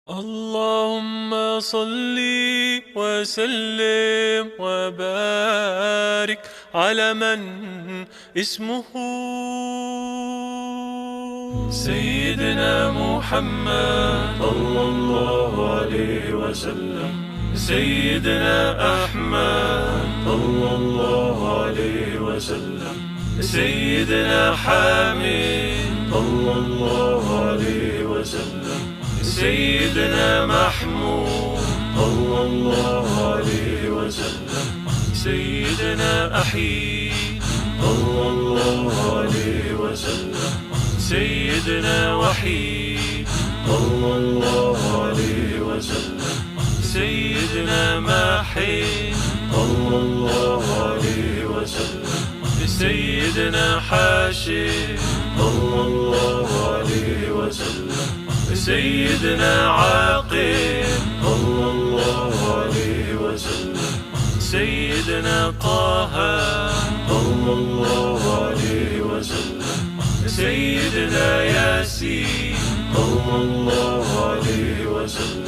اللهم صل وسلم وبارك على من اسمه سيدنا محمد صلى الله عليه وسلم، سيدنا أحمد صلى الله عليه وسلم، سيدنا حميد صلى الله عليه وسلم، سيدنا محمود صلى الله عليه وسلم، سيدنا أحيي صلى الله عليه وسلم، سيدنا وحيد صلى الله عليه وسلم، سيدنا ماحي صلى الله عليه وسلم، سيدنا حاشي صلى الله عليه وسلم، سيدنا عاقب صلى الله عليه وسلم، سيدنا طه صلى الله عليه وسلم، سيدنا ياسين صلى الله عليه وسلم،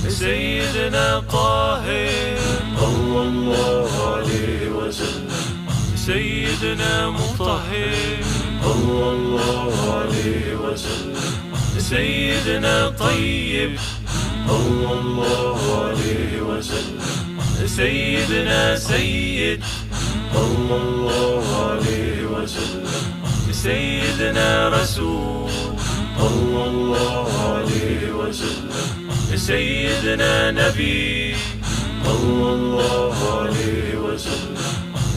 سيدنا طاهر صلى الله عليه وسلم، سيدنا مطهر صلى الله عليه وسلم، سيدنا طيب صلى الله عليه وسلم، سيدنا سيد صلى الله عليه وسلم، سيدنا رسول صلى الله عليه وسلم، سيدنا نبي صلى الله عليه وسلم،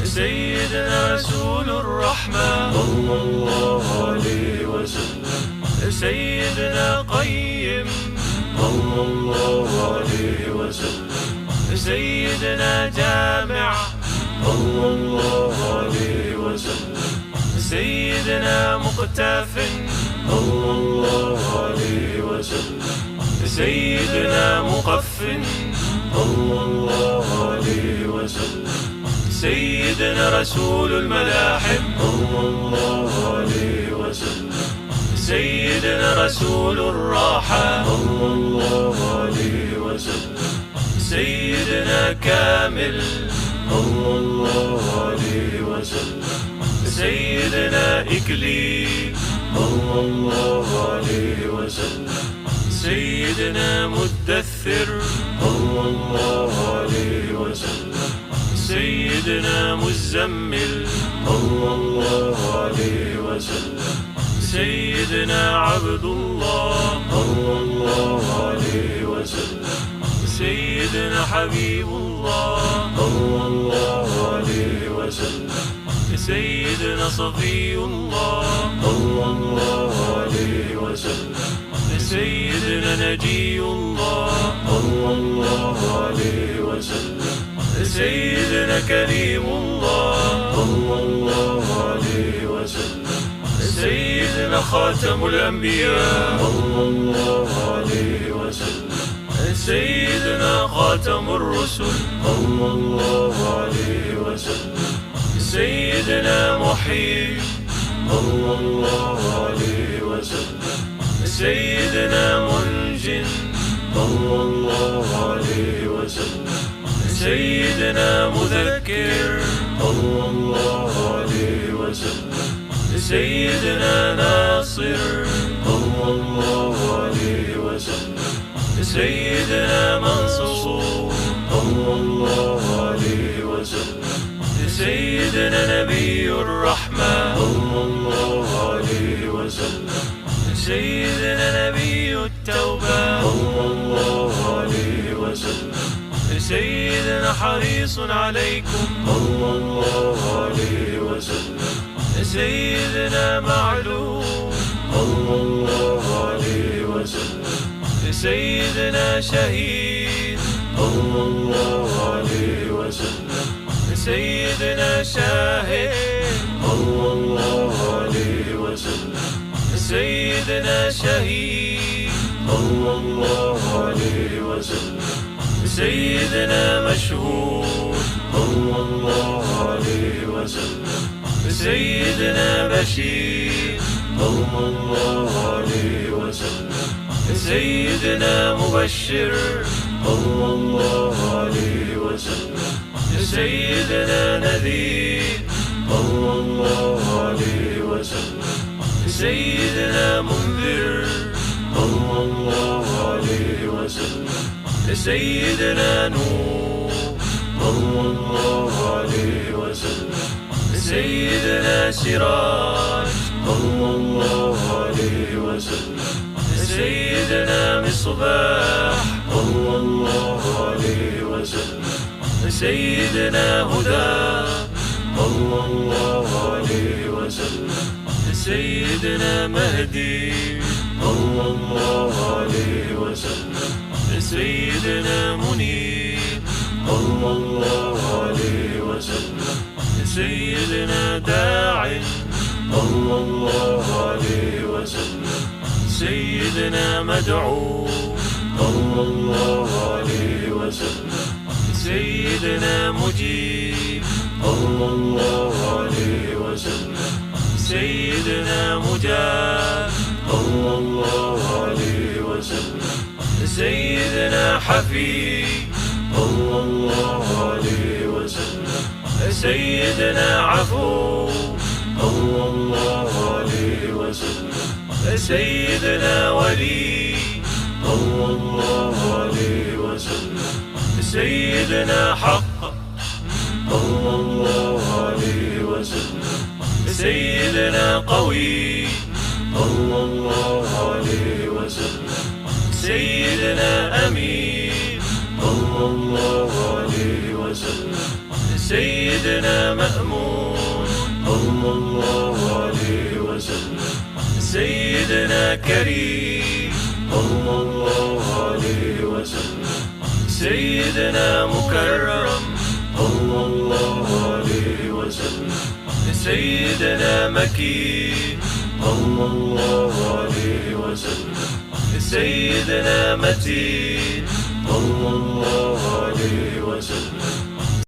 سيدنا رسول الرحمة صلى الله عليه وسلم، سيدنا قيم صلى الله عليه وسلم، سيدنا جامع صلى الله عليه وسلم، سيدنا مقتف صلى الله عليه وسلم، سيدنا مقفن صلى الله عليه وسلم، سيدنا رسول الملاحم صلى الله عليه وسلم، سيدنا رسول الراحة صلى الله عليه وسلم، سيدنا كامل صلى الله عليه وسلم، سيدنا إكليل صلى الله عليه وسلم، سيدنا مدثر صلى الله عليه وسلم، سيدنا مزمل صلى الله عليه وسلم، سيدنا عبد الله صلى الله عليه وسلم، سيدنا حبيب الله صلى الله عليه وسلم، سيدنا صفي الله صلى الله عليه وسلم، سيدنا نجي الله صلى الله عليه وسلم، سيدنا كريم الله صلى الله عليه وسلم، سيدنا خاتم الأنبياء صلى الله عليه وسلم، سيدنا خاتم الرسل صلى الله عليه وسلم، سيدنا محيي صلى الله عليه وسلم، سيدنا منجن صلى الله عليه وسلم، سيدنا مذكر صلى الله عليه وسلم، سيدنا ناصر صلى الله عليه وسلم، سيدنا منصور صلى الله عليه وسلم، سيدنا نبي الرحمة صلى الله عليه وسلم، سيدنا نبي التوبة صلى الله عليه وسلم، سيدنا حريص عليكم صلى الله عليه وسلم، سيدنا معلوم صلى الله عليه وسلم، سيدنا شهيد صلى الله عليه وسلم، سيدنا شاهد صلى الله عليه وسلم، سيدنا شهيد صلى الله عليه وسلم، سيدنا مشهود صلى الله عليه وسلم، سيدنا بشير صلى الله عليه وسلم، سيدنا مبشر صلى الله عليه وسلم، سيدنا نذير صلى الله عليه وسلم، سيدنا منذر صلى الله عليه وسلم، سيدنا نور صلى الله عليه وسلم، سيدنا سراج صلى الله عليه وسلم، سيدنا مصباح صلى الله عليه وسلم، سيدنا هدى صلى الله عليه وسلم، سيدنا مهدي صلى الله عليه وسلم، سيدنا منير صلى الله عليه وسلم، سيدنا داعٍ صلى الله عليه وسلم، سيدنا مدعو صلى الله عليه وسلم، سيدنا مجيب صلى الله عليه وسلم، سيدنا مجاب صلى الله عليه وسلم، سيدنا حفيظ صلى الله عليه وسلم، سيدنا عفو صلى الله عليه وسلم، سيدنا ولي صلى الله عليه وسلم، سيدنا حق صلى الله عليه وسلم، سيدنا قوي صلى الله عليه وسلم، سيدنا أمين صلى الله عليه وسلم، سيدنا مأمون صلى الله عليه وسلم، سيدنا كريم صلى الله عليه وسلم، سيدنا مكرم صلى الله عليه وسلم، سيدنا مكين صلى الله عليه وسلم، سيدنا متين صلى الله عليه وسلم،